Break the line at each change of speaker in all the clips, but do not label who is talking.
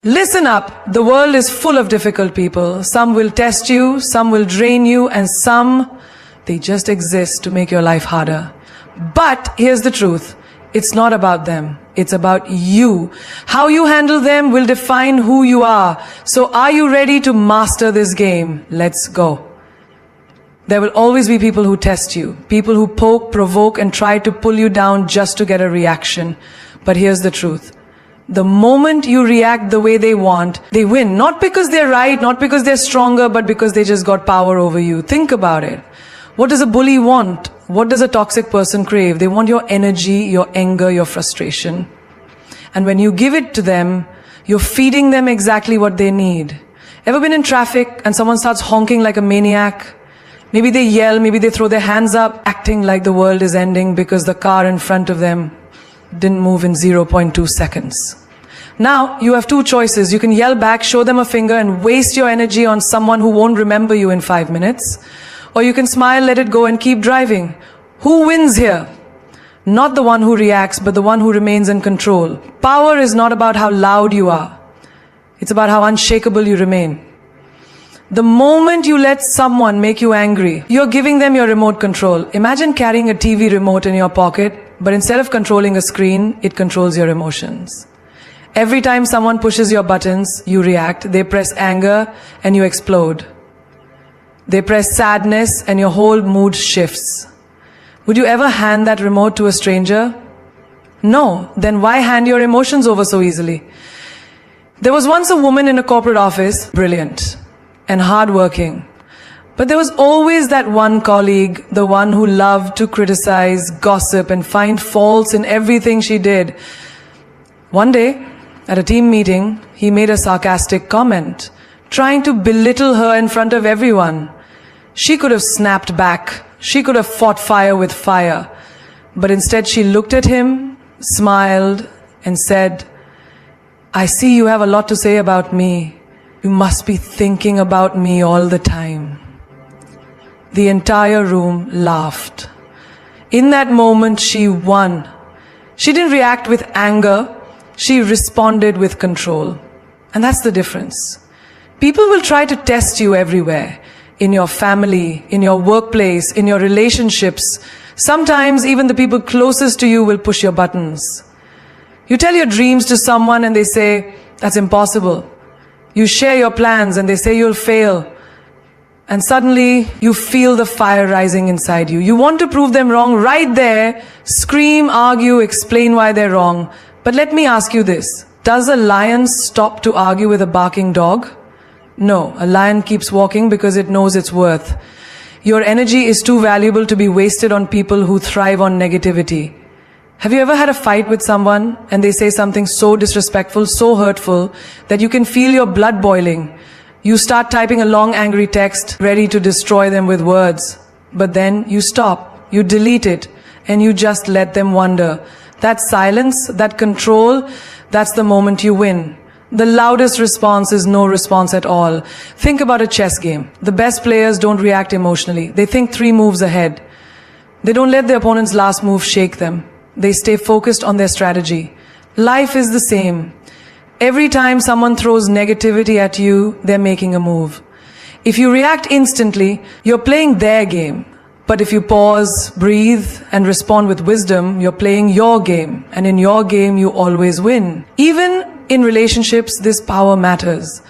Listen up, the world is full of difficult people. Some will test you, some will drain you, and some, they just exist to make your life harder. But here's the truth, it's not about them, it's about you. How you handle them will define who you are. So are you ready to master this game? Let's go. There will always be people who test you, people who poke, provoke, and try to pull you down just to get a reaction. But here's the truth. The moment you react the way they want, they win. Not because they're right, not because they're stronger, but because they just got power over you. Think about it. What does a bully want? What does a toxic person crave? They want your energy, your anger, your frustration. And when you give it to them, you're feeding them exactly what they need. Ever been in traffic and someone starts honking like a maniac? Maybe they yell, maybe they throw their hands up, acting like the world is ending because the car in front of them didn't move in 0.2 seconds. Now, you have two choices. You can yell back, show them a finger, and waste your energy on someone who won't remember you in 5 minutes. Or you can smile, let it go, and keep driving. Who wins here? Not the one who reacts, but the one who remains in control. Power is not about how loud you are. It's about how unshakable you remain. The moment you let someone make you angry, you're giving them your remote control. Imagine carrying a TV remote in your pocket, but instead of controlling a screen, it controls your emotions. Every time someone pushes your buttons, you react. They press anger and you explode. They press sadness and your whole mood shifts. Would you ever hand that remote to a stranger? No. Then why hand your emotions over so easily? There was once a woman in a corporate office, brilliant and hardworking. But there was always that one colleague, the one who loved to criticize, gossip, and find faults in everything she did. One day, at a team meeting, he made a sarcastic comment, trying to belittle her in front of everyone. She could have snapped back. She could have fought fire with fire. But instead she looked at him, smiled, and said, "I see you have a lot to say about me. You must be thinking about me all the time." The entire room laughed. In that moment, she won. She didn't react with anger. She responded with control. And that's the difference. People will try to test you everywhere. In your family, in your workplace, in your relationships. Sometimes even the people closest to you will push your buttons. You tell your dreams to someone and they say, "That's impossible." You share your plans and they say you'll fail. And suddenly you feel the fire rising inside you. You want to prove them wrong right there. Scream, argue, explain why they're wrong. But let me ask you this. Does a lion stop to argue with a barking dog? No, a lion keeps walking because it knows its worth. Your energy is too valuable to be wasted on people who thrive on negativity. Have you ever had a fight with someone and they say something so disrespectful, so hurtful, that you can feel your blood boiling? You start typing a long angry text, ready to destroy them with words. But then you stop, you delete it, and you just let them wander. That silence, that control, that's the moment you win. The loudest response is no response at all. Think about a chess game. The best players don't react emotionally. They think 3 moves ahead. They don't let their opponent's last move shake them. They stay focused on their strategy. Life is the same. Every time someone throws negativity at you, they're making a move. If you react instantly, you're playing their game. But if you pause, breathe, and respond with wisdom, you're playing your game. And in your game, you always win. Even in relationships, this power matters.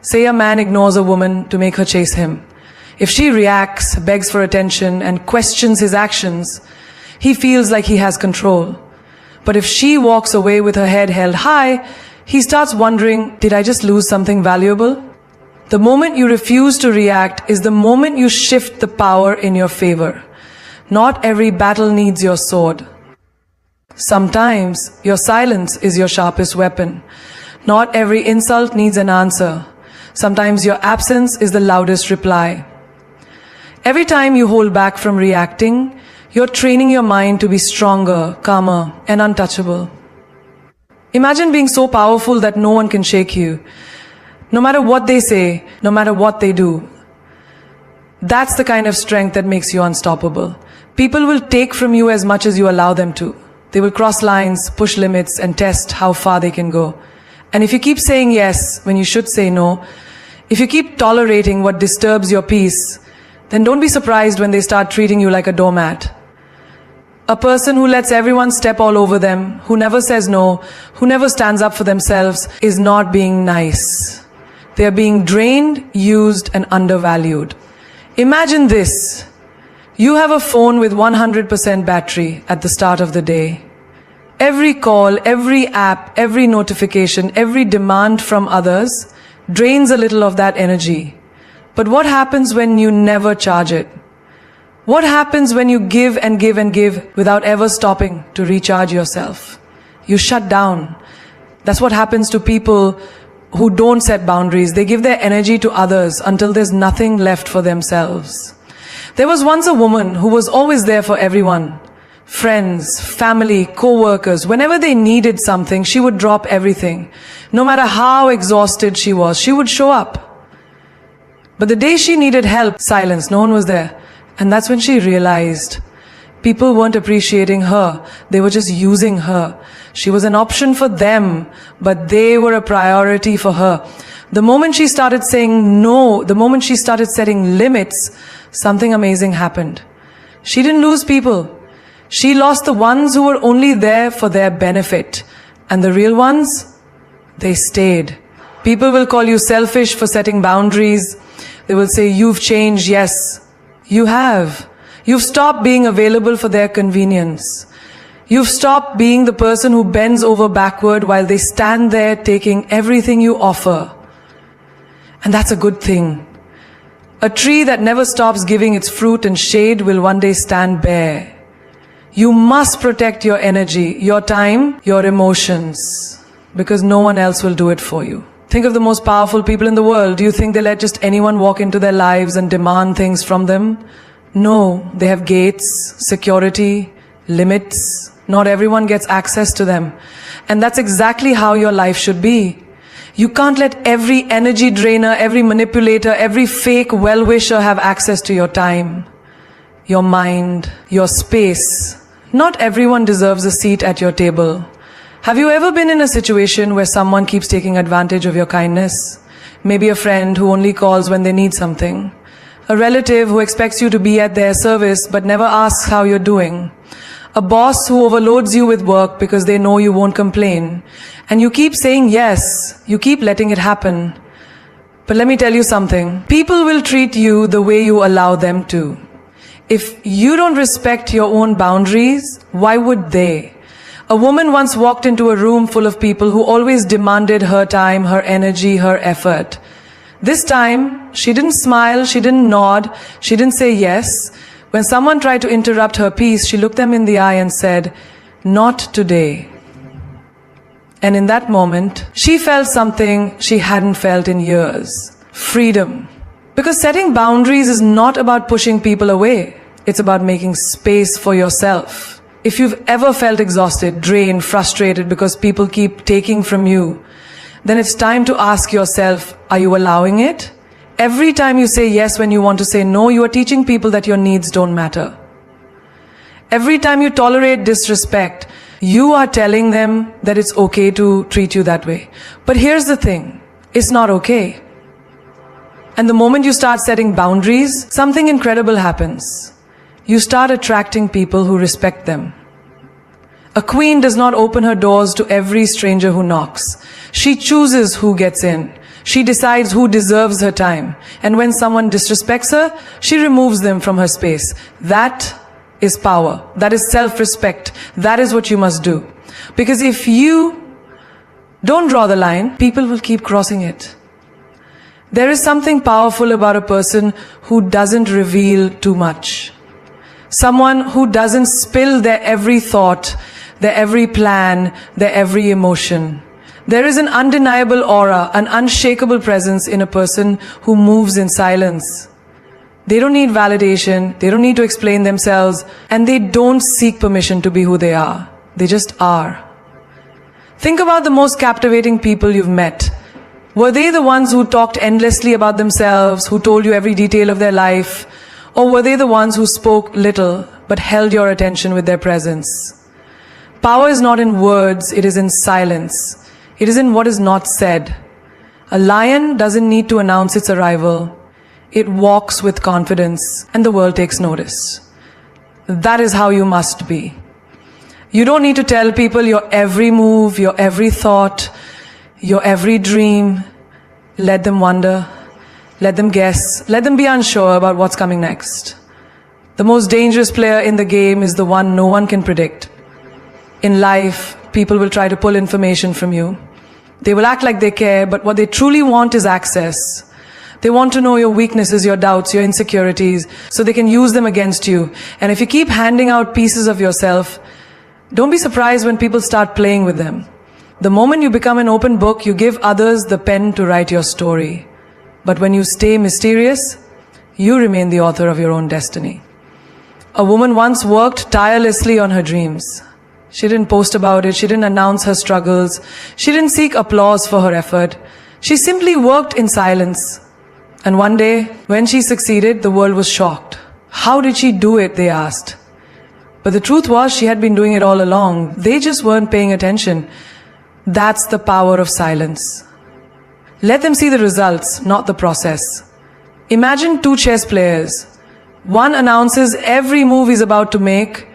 Say a man ignores a woman to make her chase him. If she reacts, begs for attention, and questions his actions, he feels like he has control. But if she walks away with her head held high, he starts wondering, did I just lose something valuable? The moment you refuse to react is the moment you shift the power in your favor. Not every battle needs your sword. Sometimes your silence is your sharpest weapon. Not every insult needs an answer. Sometimes your absence is the loudest reply. Every time you hold back from reacting, you're training your mind to be stronger, calmer, and untouchable. Imagine being so powerful that no one can shake you. No matter what they say, no matter what they do. That's the kind of strength that makes you unstoppable. People will take from you as much as you allow them to. They will cross lines, push limits, and test how far they can go. And if you keep saying yes when you should say no, if you keep tolerating what disturbs your peace, then don't be surprised when they start treating you like a doormat. A person who lets everyone step all over them, who never says no, who never stands up for themselves, is not being nice. They are being drained, used, and undervalued. Imagine this. You have a phone with 100% battery at the start of the day. Every call, every app, every notification, every demand from others drains a little of that energy. But what happens when you never charge it? What happens when you give and give and give without ever stopping to recharge yourself? You shut down. That's what happens to people who don't set boundaries. They give their energy to others until there's nothing left for themselves. There was once a woman who was always there for everyone. Friends, family, co-workers. Whenever they needed something, she would drop everything. No matter how exhausted she was, she would show up. But the day she needed help, silence, no one was there. And that's when she realized people weren't appreciating her. They were just using her. She was an option for them, but they were a priority for her. The moment she started saying no, the moment she started setting limits, something amazing happened. She didn't lose people. She lost the ones who were only there for their benefit. And the real ones, they stayed. People will call you selfish for setting boundaries. They will say, you've changed. Yes, you have. You've stopped being available for their convenience. You've stopped being the person who bends over backward while they stand there taking everything you offer. And that's a good thing. A tree that never stops giving its fruit and shade will one day stand bare. You must protect your energy, your time, your emotions, because no one else will do it for you. Think of the most powerful people in the world. Do you think they let just anyone walk into their lives and demand things from them? No, they have gates, security, limits. Not everyone gets access to them. And that's exactly how your life should be. You can't let every energy drainer, every manipulator, every fake well-wisher have access to your time, your mind, your space. Not everyone deserves a seat at your table. Have you ever been in a situation where someone keeps taking advantage of your kindness? Maybe a friend who only calls when they need something. A relative who expects you to be at their service but never asks how you're doing. A boss who overloads you with work because they know you won't complain. And you keep saying yes, you keep letting it happen. But let me tell you something. People will treat you the way you allow them to. If you don't respect your own boundaries, why would they? A woman once walked into a room full of people who always demanded her time, her energy, her effort. This time, she didn't smile, she didn't nod, she didn't say yes. When someone tried to interrupt her peace, she looked them in the eye and said, "Not today." And in that moment, she felt something she hadn't felt in years. Freedom. Because setting boundaries is not about pushing people away. It's about making space for yourself. If you've ever felt exhausted, drained, frustrated because people keep taking from you, then it's time to ask yourself, are you allowing it? Every time you say yes when you want to say no, you are teaching people that your needs don't matter. Every time you tolerate disrespect, you are telling them that it's okay to treat you that way. But here's the thing, it's not okay. And the moment you start setting boundaries, something incredible happens. You start attracting people who respect them. A queen does not open her doors to every stranger who knocks. She chooses who gets in. She decides who deserves her time. And when someone disrespects her, she removes them from her space. That is power. That is self-respect. That is what you must do. Because if you don't draw the line, people will keep crossing it. There is something powerful about a person who doesn't reveal too much. Someone who doesn't spill their every thought, their every plan, their every emotion. There is an undeniable aura, an unshakable presence in a person who moves in silence. They don't need validation, they don't need to explain themselves, and they don't seek permission to be who they are. They just are. Think about the most captivating people you've met. Were they the ones who talked endlessly about themselves, who told you every detail of their life? Or were they the ones who spoke little but held your attention with their presence? Power is not in words, it is in silence. It is in what is not said. A lion doesn't need to announce its arrival. It walks with confidence, and the world takes notice. That is how you must be. You don't need to tell people your every move, your every thought, your every dream. Let them wonder. Let them guess. Let them be unsure about what's coming next. The most dangerous player in the game is the one no one can predict. In life, people will try to pull information from you. They will act like they care, but what they truly want is access. They want to know your weaknesses, your doubts, your insecurities, so they can use them against you. And if you keep handing out pieces of yourself, don't be surprised when people start playing with them. The moment you become an open book, you give others the pen to write your story. But when you stay mysterious, you remain the author of your own destiny. A woman once worked tirelessly on her dreams. She didn't post about it. She didn't announce her struggles. She didn't seek applause for her effort. She simply worked in silence. And one day, when she succeeded, the world was shocked. How did she do it, they asked. But the truth was, she had been doing it all along. They just weren't paying attention. That's the power of silence. Let them see the results, not the process. Imagine two chess players. One announces every move he's about to make,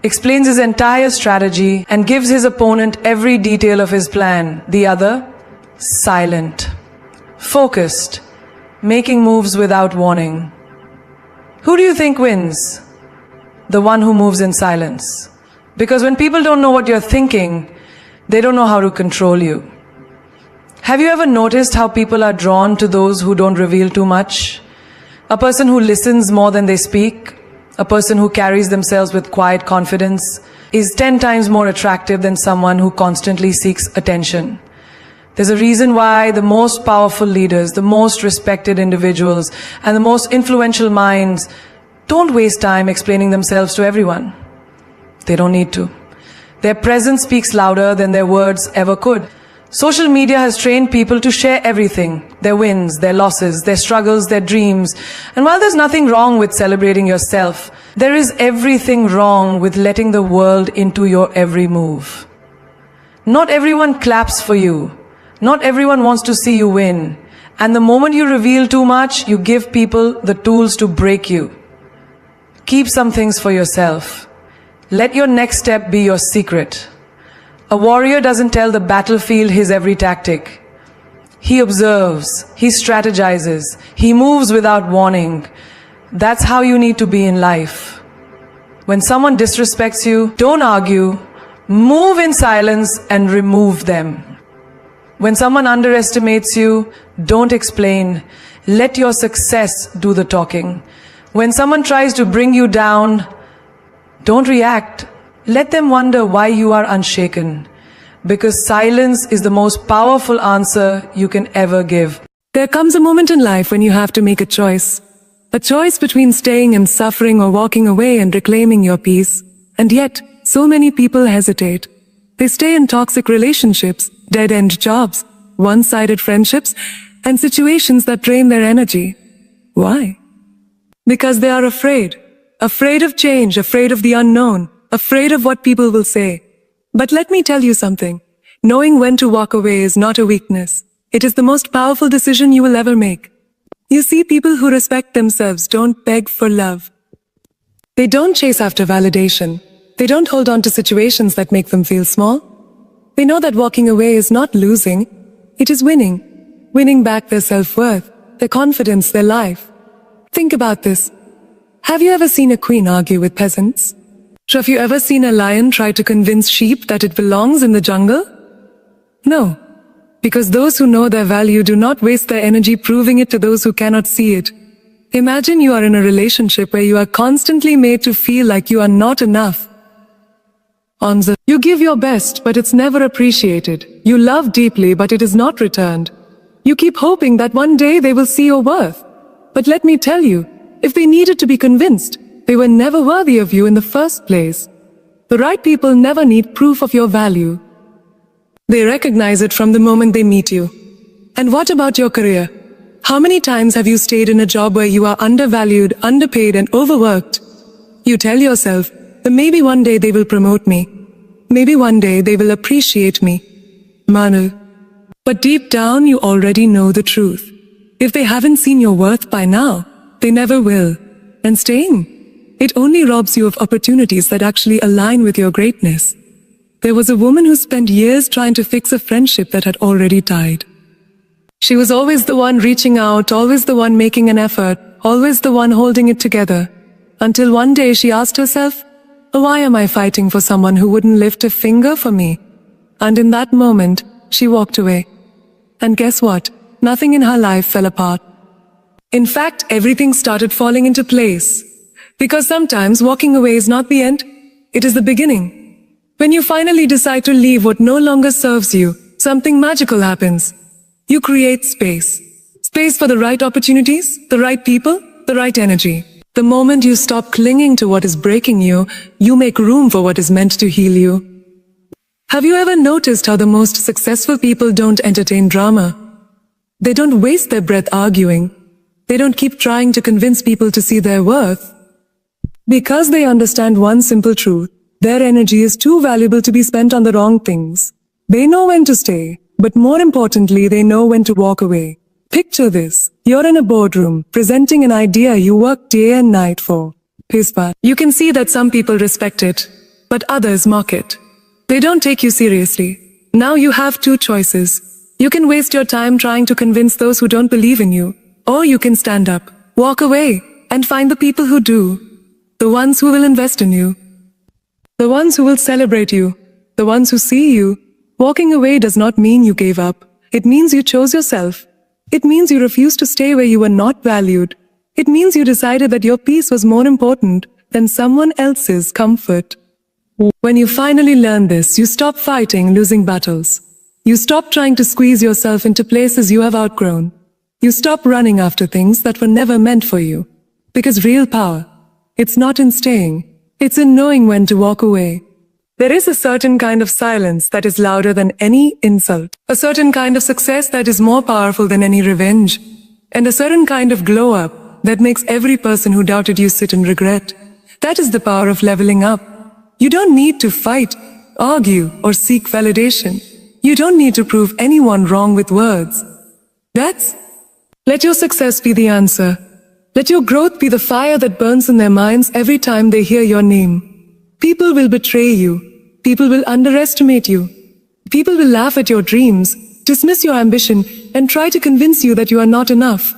explains his entire strategy, and gives his opponent every detail of his plan. The other, silent, focused, making moves without warning. Who do you think wins? The one who moves in silence. Because when people don't know what you're thinking, they don't know how to control you. Have you ever noticed how people are drawn to those who don't reveal too much? A person who listens more than they speak, a person who carries themselves with quiet confidence, is 10 times more attractive than someone who constantly seeks attention. There's a reason why the most powerful leaders, the most respected individuals, and the most influential minds don't waste time explaining themselves to everyone. They don't need to. Their presence speaks louder than their words ever could. Social media has trained people to share everything, their wins, their losses, their struggles, their dreams. And while there's nothing wrong with celebrating yourself, there is everything wrong with letting the world into your every move. Not everyone claps for you. Not everyone wants to see you win. And the moment you reveal too much, you give people the tools to break you. Keep some things for yourself. Let your next step be your secret. A warrior doesn't tell the battlefield his every tactic. He observes, he strategizes, he moves without warning. That's how you need to be in life. When someone disrespects you, don't argue, move in silence and remove them. When someone underestimates you, don't explain. Let your success do the talking. When someone tries to bring you down, don't react. Let them wonder why you are unshaken. Because silence is the most powerful answer you can ever give.
There comes a moment in life when you have to make a choice. A choice between staying in suffering or walking away and reclaiming your peace. And yet, so many people hesitate. They stay in toxic relationships, dead-end jobs, one-sided friendships, and situations that drain their energy. Why? Because they are afraid. Afraid of change, afraid of the unknown, afraid of what people will say. But let me tell you something. Knowing when to walk away is not a weakness. It is the most powerful decision you will ever make. You see, people who respect themselves don't beg for love. They don't chase after validation. They don't hold on to situations that make them feel small. They know that walking away is not losing. It is winning. Winning back their self-worth, their confidence, their life. Think about this. Have you ever seen a queen argue with peasants? Have you ever seen a lion try to convince sheep that it belongs in the jungle? No. Because those who know their value do not waste their energy proving it to those who cannot see it. Imagine you are in a relationship where you are constantly made to feel like you are not enough. You give your best, but it's never appreciated. You love deeply, but it is not returned. You keep hoping that one day they will see your worth. But let me tell you, if they needed to be convinced, they were never worthy of you in the first place. The right people never need proof of your value. They recognize it from the moment they meet you. And what about your career? How many times have you stayed in a job where you are undervalued, underpaid, and overworked? You tell yourself that maybe one day they will promote me. Maybe one day they will appreciate me. Manu, But deep down, you already know the truth. If they haven't seen your worth by now, they never will. And staying, it only robs you of opportunities that actually align with your greatness. There was a woman who spent years trying to fix a friendship that had already died. She was always the one reaching out, always the one making an effort, always the one holding it together. Until one day she asked herself, why am I fighting for someone who wouldn't lift a finger for me? And in that moment, she walked away. And guess what? Nothing in her life fell apart. In fact, everything started falling into place. Because sometimes walking away is not the end, it is the beginning. When you finally decide to leave what no longer serves you, something magical happens. You create space. Space for the right opportunities, the right people, the right energy. The moment you stop clinging to what is breaking you, you make room for what is meant to heal you. Have you ever noticed how the most successful people don't entertain drama? They don't waste their breath arguing. They don't keep trying to convince people to see their worth. Because they understand one simple truth. Their energy is too valuable to be spent on the wrong things. They know when to stay, but more importantly, they know when to walk away. Picture this. You're in a boardroom, presenting an idea you work day and night for. You can see that some people respect it, but others mock it. They don't take you seriously. Now you have two choices. You can waste your time trying to convince those who don't believe in you, or you can stand up, walk away, and find the people who do. The ones who will invest in you. The ones who will celebrate you. The ones who see you. Walking away does not mean you gave up. It means you chose yourself. It means you refused to stay where you were not valued. It means you decided that your peace was more important than someone else's comfort. When you finally learn this, you stop fighting losing battles. You stop trying to squeeze yourself into places you have outgrown. You stop running after things that were never meant for you. Because real power, it's not in staying. It's in knowing when to walk away. There is a certain kind of silence that is louder than any insult. A certain kind of success that is more powerful than any revenge. And a certain kind of glow up that makes every person who doubted you sit in regret. That is the power of leveling up. You don't need to fight, argue, or seek validation. You don't need to prove anyone wrong with words. Let your success be the answer. Let your growth be the fire that burns in their minds every time they hear your name. People will betray you. People will underestimate you. People will laugh at your dreams, dismiss your ambition, and try to convince you that you are not enough.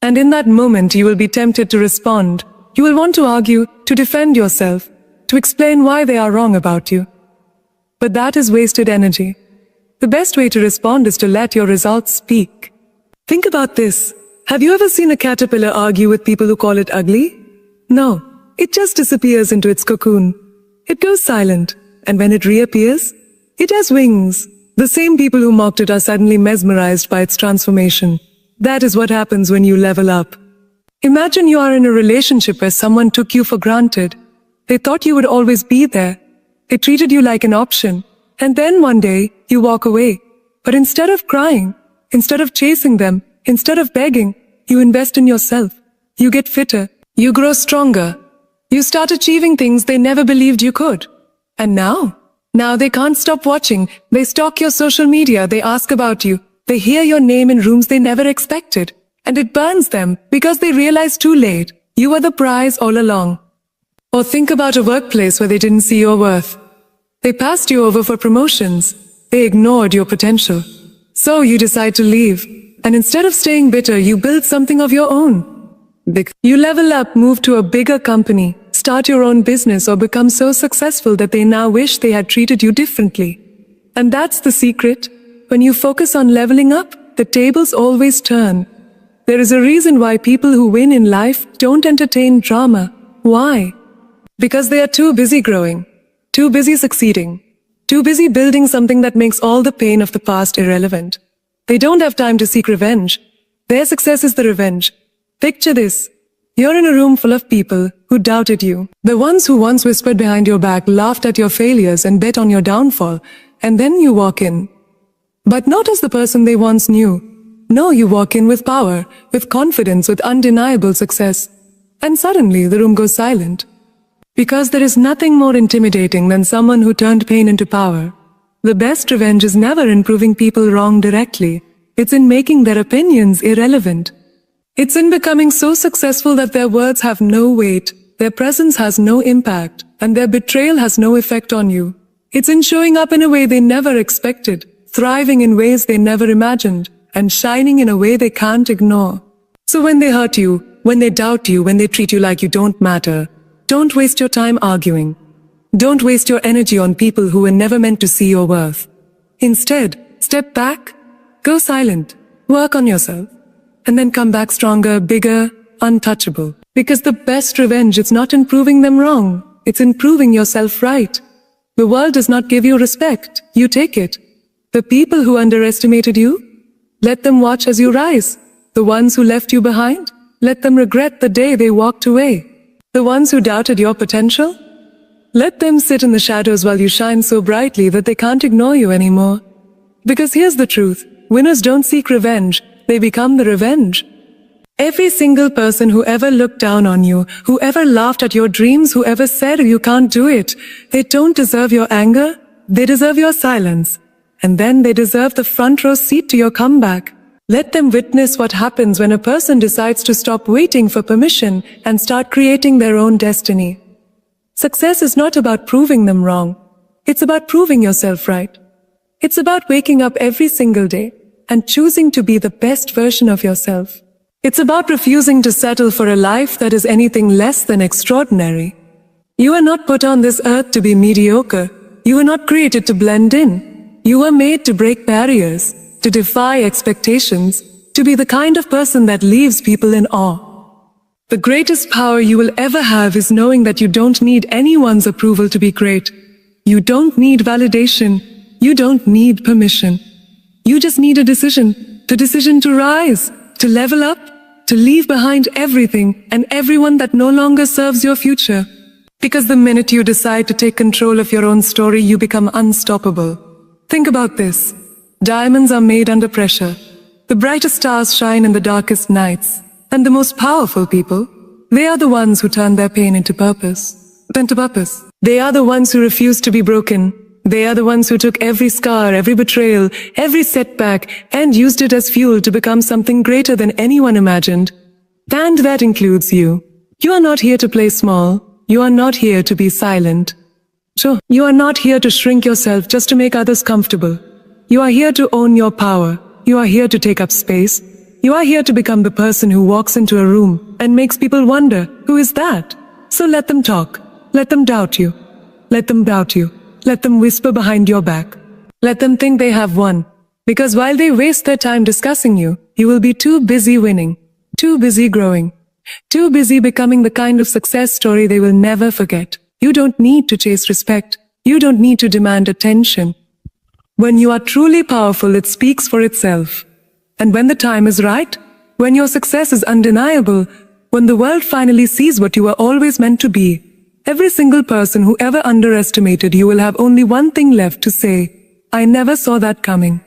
And in that moment, you will be tempted to respond. You will want to argue, to defend yourself, to explain why they are wrong about you. But that is wasted energy. The best way to respond is to let your results speak. Think about this. Have you ever seen a caterpillar argue with people who call it ugly? No, it just disappears into its cocoon. It goes silent, and when it reappears, it has wings. The same people who mocked it are suddenly mesmerized by its transformation. That is what happens when you level up. Imagine you are in a relationship where someone took you for granted. They thought you would always be there. They treated you like an option. And then one day, you walk away. But instead of crying, instead of chasing them, instead of begging, you invest in yourself. You get fitter. You grow stronger. You start achieving things they never believed you could. And now they can't stop watching. They stalk your social media. They ask about you. They hear your name in rooms they never expected. And it burns them because they realize too late you were the prize all along. Or think about a workplace where they didn't see your worth. They passed you over for promotions. They ignored your potential. So you decide to leave. And instead of staying bitter, you build something of your own. You level up, move to a bigger company, start your own business, or become so successful that they now wish they had treated you differently. And that's the secret. When you focus on leveling up, the tables always turn. There is a reason why people who win in life don't entertain drama. Why? Because they are too busy growing, too busy succeeding, too busy building something that makes all the pain of the past irrelevant. They don't have time to seek revenge. Their success is the revenge. Picture this. You're in a room full of people who doubted you. The ones who once whispered behind your back, laughed at your failures, and bet on your downfall. And then you walk in. But not as the person they once knew. No, you walk in with power, with confidence, with undeniable success. And suddenly the room goes silent. Because there is nothing more intimidating than someone who turned pain into power. The best revenge is never in proving people wrong directly. It's in making their opinions irrelevant. It's in becoming so successful that their words have no weight, their presence has no impact, and their betrayal has no effect on you. It's in showing up in a way they never expected, thriving in ways they never imagined, and shining in a way they can't ignore. So when they hurt you, when they doubt you, when they treat you like you don't matter, don't waste your time arguing. Don't waste your energy on people who were never meant to see your worth. Instead, step back, go silent, work on yourself, and then come back stronger, bigger, untouchable. Because the best revenge is not in proving them wrong, it's in proving yourself right. The world does not give you respect, you take it. The people who underestimated you, let them watch as you rise. The ones who left you behind, let them regret the day they walked away. The ones who doubted your potential, let them sit in the shadows while you shine so brightly that they can't ignore you anymore. Because here's the truth, winners don't seek revenge, they become the revenge. Every single person who ever looked down on you, who ever laughed at your dreams, who ever said you can't do it, they don't deserve your anger, they deserve your silence. And then they deserve the front row seat to your comeback. Let them witness what happens when a person decides to stop waiting for permission and start creating their own destiny. Success is not about proving them wrong. It's about proving yourself right. It's about waking up every single day and choosing to be the best version of yourself. It's about refusing to settle for a life that is anything less than extraordinary. You are not put on this earth to be mediocre. You were not created to blend in. You were made to break barriers, to defy expectations, to be the kind of person that leaves people in awe. The greatest power you will ever have is knowing that you don't need anyone's approval to be great. You don't need validation. You don't need permission. You just need a decision. The decision to rise, to level up, to leave behind everything and everyone that no longer serves your future. Because the minute you decide to take control of your own story, you become unstoppable. Think about this. Diamonds are made under pressure. The brightest stars shine in the darkest nights. And the most powerful people, they are the ones who turn their pain into purpose. They are the ones who refuse to be broken. They are the ones who took every scar, every betrayal, every setback, and used it as fuel to become something greater than anyone imagined. And that includes you. You are not here to play small. You are not here to be silent. Sure, you are not here to shrink yourself just to make others comfortable. You are here to own your power. You are here to take up space. You are here to become the person who walks into a room and makes people wonder, who is that? So let them talk. Let them doubt you. Let them doubt you. Let them whisper behind your back. Let them think they have won. Because while they waste their time discussing you, you will be too busy winning, too busy growing, too busy becoming the kind of success story they will never forget. You don't need to chase respect. You don't need to demand attention. When you are truly powerful, it speaks for itself. And when the time is right, when your success is undeniable, when the world finally sees what you were always meant to be, every single person who ever underestimated you will have only one thing left to say, I never saw that coming.